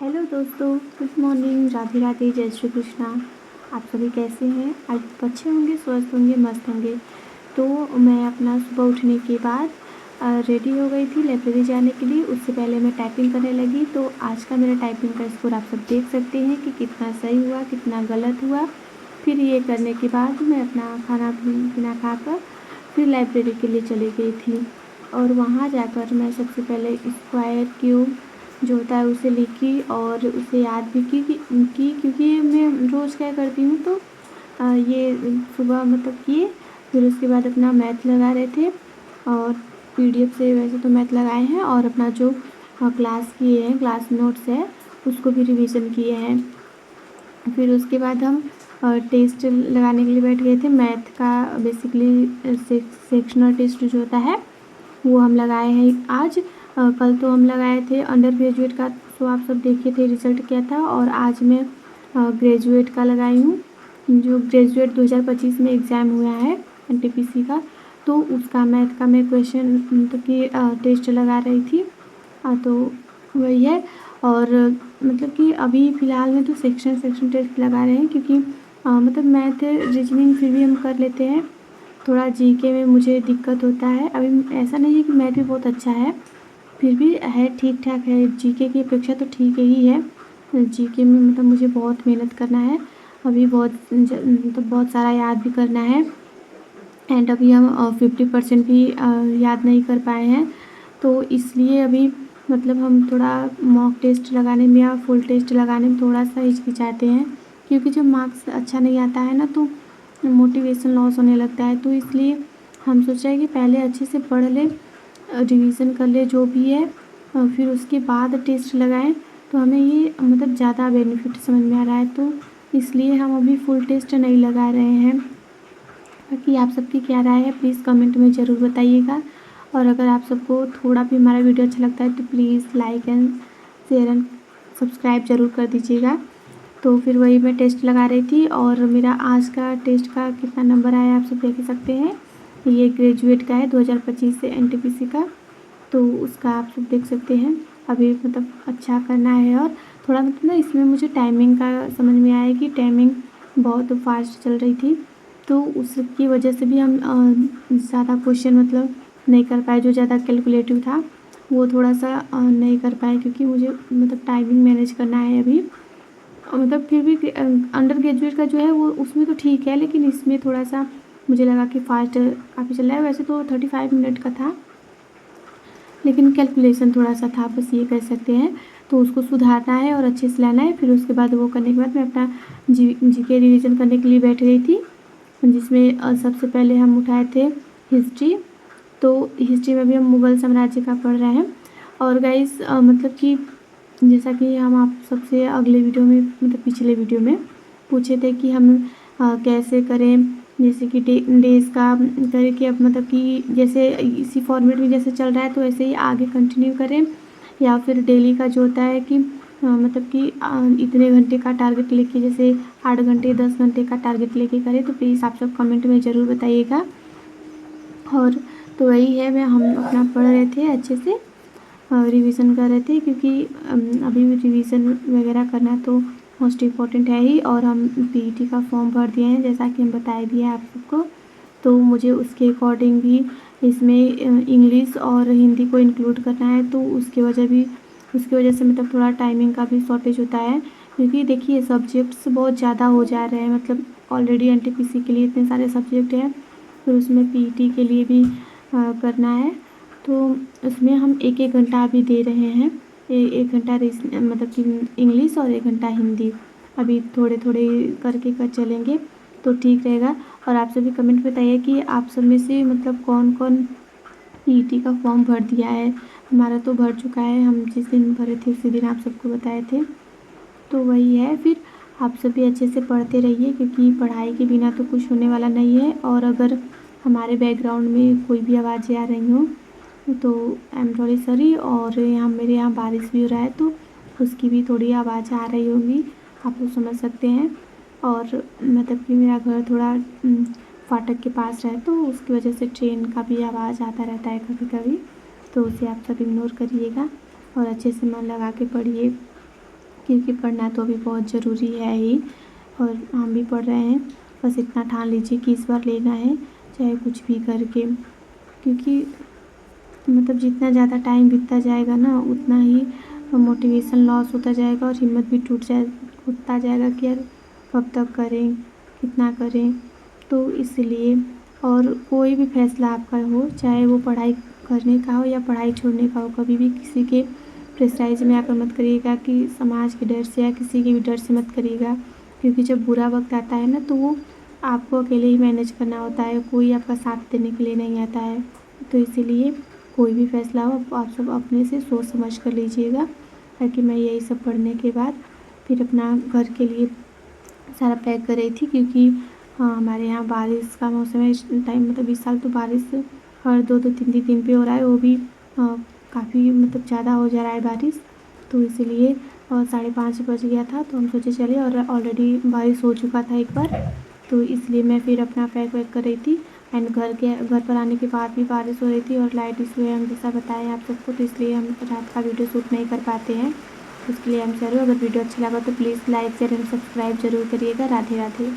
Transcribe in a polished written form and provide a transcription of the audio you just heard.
Hello दोस्तों, good morning, Radhe Radhe, जय श्री कृष्णा। आप सभी कैसे हैं? आज अच्छे होंगे, स्वस्थ होंगे, मस्त होंगे। तो मैं अपना सुबह उठने के बाद रेडी हो गई थी लाइब्रेरी जाने के लिए। उससे पहले मैं टाइपिंग करने लगी। तो आज का मेरा टाइपिंग का स्कोर आप सब देख सकते हैं कि कितना सही हुआ, कितना गलत हुआ। फिर ये करने के बाद मैं अपना खाना पीना खाकर फिर लाइब्रेरी के लिए चली गई थी। और वहाँ जाकर मैं सबसे पहले स्क्वायर क्यूब जो होता है उसे लिखी और उसे याद भी की क्योंकि मैं रोज़ क्या करती हूँ। तो ये सुबह मतलब किए। फिर उसके बाद अपना मैथ लगा रहे थे और पीडीएफ से वैसे तो मैथ लगाए हैं और अपना जो क्लास किए हैं, क्लास नोट्स है, उसको भी रिवीजन किए हैं। फिर उसके बाद हम टेस्ट लगाने के लिए बैठ गए थे। मैथ का बेसिकली सेक्शनल टेस्ट जो होता है वो हम लगाए हैं आज। कल तो हम लगाए थे अंडर ग्रेजुएट का, तो आप सब देखे थे रिज़ल्ट क्या था। और आज मैं ग्रेजुएट का लगाई हूँ, जो ग्रेजुएट 2025 में एग्ज़ाम हुआ है एनटीपीसी का। तो उसका मैथ का मैं क्वेश्चन मतलब कि टेस्ट लगा रही थी। तो वही है। और मतलब कि अभी फ़िलहाल में तो सेक्शन टेस्ट लगा रहे हैं क्योंकि मतलब मैथ रीजनिंग फिर भी हम कर लेते हैं। थोड़ा जीके में मुझे दिक्कत होता है। अभी ऐसा नहीं है कि मैथ भी बहुत अच्छा है, फिर भी है, ठीक ठाक है। जीके की अपेक्षा तो ठीक ही है। जीके में मतलब मुझे बहुत मेहनत करना है। अभी मतलब बहुत सारा याद भी करना है। एंड अभी हम 50% भी याद नहीं कर पाए हैं। तो इसलिए अभी मतलब हम थोड़ा मॉक टेस्ट लगाने में या फुल टेस्ट लगाने में थोड़ा सा हिचकिचाते हैं, क्योंकि जब मार्क्स अच्छा नहीं आता है ना तो मोटिवेशन लॉस होने लगता है। तो इसलिए हम सोचा है कि पहले अच्छे से पढ़ लें, रिवीजन कर ले जो भी है, फिर उसके बाद टेस्ट लगाएं। तो हमें ये मतलब ज़्यादा बेनिफिट समझ में आ रहा है। तो इसलिए हम अभी फुल टेस्ट नहीं लगा रहे हैं। बाकी आप सबकी क्या राय है प्लीज़ कमेंट में ज़रूर बताइएगा। और अगर आप सबको थोड़ा भी हमारा वीडियो अच्छा लगता है तो please like and share and subscribe ज़रूर कर दीजिएगा। तो फिर वही मैं टेस्ट लगा रही थी और मेरा आज का टेस्ट का कितना नंबर आया आप सब देख ही सकते हैं। ये ग्रेजुएट का है 2025 से एनटीपीसी का। तो उसका आप सब देख सकते हैं। अभी मतलब अच्छा करना है और थोड़ा मतलब ना इसमें मुझे टाइमिंग का समझ में आया कि टाइमिंग बहुत फास्ट चल रही थी। तो उसकी वजह से भी हम ज़्यादा क्वेश्चन मतलब नहीं कर पाए। जो ज़्यादा कैलकुलेटिव था वो थोड़ा सा नहीं कर पाए, क्योंकि मुझे मतलब टाइमिंग मैनेज करना है अभी। मतलब फिर भी अंडर ग्रेजुएट का जो है वो उसमें तो ठीक है, लेकिन इसमें थोड़ा सा मुझे लगा कि फ़ास्ट काफ़ी चल रहा है। वैसे तो 35 मिनट का था, लेकिन कैलकुलेशन थोड़ा सा था, बस ये कह सकते हैं। तो उसको सुधारना है और अच्छे से लाना है। फिर उसके बाद वो करने के बाद मैं अपना जीके रिवीजन करने के लिए बैठ गई थी, जिसमें सबसे पहले हम उठाए थे हिस्ट्री। तो हिस्ट्री में भी हम मुग़ल साम्राज्य का पढ़ रहे हैं। और गाइस मतलब कि जैसा कि हम आप सबसे अगले वीडियो में मतलब पिछले वीडियो में पूछे थे कि हम कैसे करें, जैसे कि डेज़ का करें कि अब मतलब कि जैसे इसी फॉर्मेट में जैसे चल रहा है तो ऐसे ही आगे कंटिन्यू करें, या फिर डेली का जो होता है कि मतलब कि इतने घंटे का टारगेट लेके, जैसे 8 घंटे 10 घंटे का टारगेट लेके करें। तो प्लीज़ आप सब कमेंट में ज़रूर बताइएगा। और तो वही है, हम अपना पढ़ रहे थे अच्छे से, रिवीजन कर रहे थे, क्योंकि अभी भी रिवीजन वगैरह करना तो मोस्ट इम्पॉर्टेंट है ही। और हम पीईटी का फॉर्म भर दिए हैं जैसा कि हम बताए दिए आप सबको। तो मुझे उसके अकॉर्डिंग भी इसमें इंग्लिश और हिंदी को इंक्लूड करना है। तो उसकी वजह से मतलब थोड़ा टाइमिंग का भी शॉर्टेज होता है, क्योंकि देखिए सब्जेक्ट्स बहुत ज़्यादा हो जा रहे हैं। मतलब ऑलरेडी एनटीपीसी के लिए इतने सारे सब्जेक्ट हैं, फिर उसमें पीईटी के लिए भी करना है। तो उसमें हम एक एक घंटा अभी दे रहे हैं। एक घंटा मतलब कि इंग्लिश और एक घंटा हिंदी, अभी थोड़े थोड़े करके कर चलेंगे तो ठीक रहेगा। और आप सभी कमेंट बताइए कि आप सब में से मतलब कौन कौन पीईटी का फॉर्म भर दिया है। हमारा तो भर चुका है, हम जिस दिन भरे थे उसी दिन आप सबको बताए थे। तो वही है, फिर आप सभी अच्छे से पढ़ते रहिए, क्योंकि पढ़ाई के बिना तो कुछ होने वाला नहीं है। और अगर हमारे बैकग्राउंड में कोई भी आवाज़ें आ रही हों तो आई एम सॉरी सॉरी। और यहाँ मेरे यहाँ बारिश भी हो रहा है तो उसकी भी थोड़ी आवाज़ आ रही होगी, आप लोग समझ सकते हैं। और मतलब कि मेरा घर थोड़ा फाटक के पास है, तो उसकी वजह से ट्रेन का भी आवाज़ आता रहता है कभी कभी। तो उसे आप सब इग्नोर करिएगा और अच्छे से मन लगा के पढ़िए। क्योंकि पढ़ना तो अभी बहुत ज़रूरी है ही, और हम भी पढ़ रहे हैं। बस इतना ठान लीजिए कि इस बार लेना है, चाहे कुछ भी करके, क्योंकि मतलब जितना ज़्यादा टाइम बीतता जाएगा ना, उतना ही मोटिवेशन लॉस होता जाएगा और हिम्मत भी टूटता जाएगा कि यार कब तक करें, कितना करें। तो इसलिए, और कोई भी फैसला आपका हो, चाहे वो पढ़ाई करने का हो या पढ़ाई छोड़ने का हो, कभी भी किसी के प्रेशराइज में आकर मत करिएगा कि समाज के डर से या किसी के भी डर से मत करिएगा, क्योंकि जब बुरा वक्त आता है ना, तो वो आपको अकेले ही मैनेज करना होता है, कोई आपका साथ देने के लिए नहीं आता है। तो इसीलिए कोई भी फैसला हो आप सब अपने से सोच समझ कर लीजिएगा। ताकि मैं यही सब पढ़ने के बाद फिर अपना घर के लिए सारा पैक कर रही थी, क्योंकि हमारे यहाँ बारिश का मौसम है इस टाइम, मतलब इस साल तो बारिश हर 2-2 3-3 दिन पे हो रहा है, वो भी काफ़ी मतलब ज़्यादा हो जा रहा है बारिश। तो इसीलिए 5:30 बज गया था, तो हम सोचे चले, और ऑलरेडी बारिश हो चुका था एक बार, तो इसलिए मैं फिर अपना पैक वैक कर रही थी। एंड घर पर आने के बाद भी बारिश हो रही थी और लाइट इशू है, हम जैसा बताएं आप सबको, तो इसलिए हम रात का वीडियो शूट नहीं कर पाते हैं। उसके लिए हम सॉरी। अगर वीडियो अच्छा लगा तो please like share and subscribe जरूर करिएगा। राधे राधे।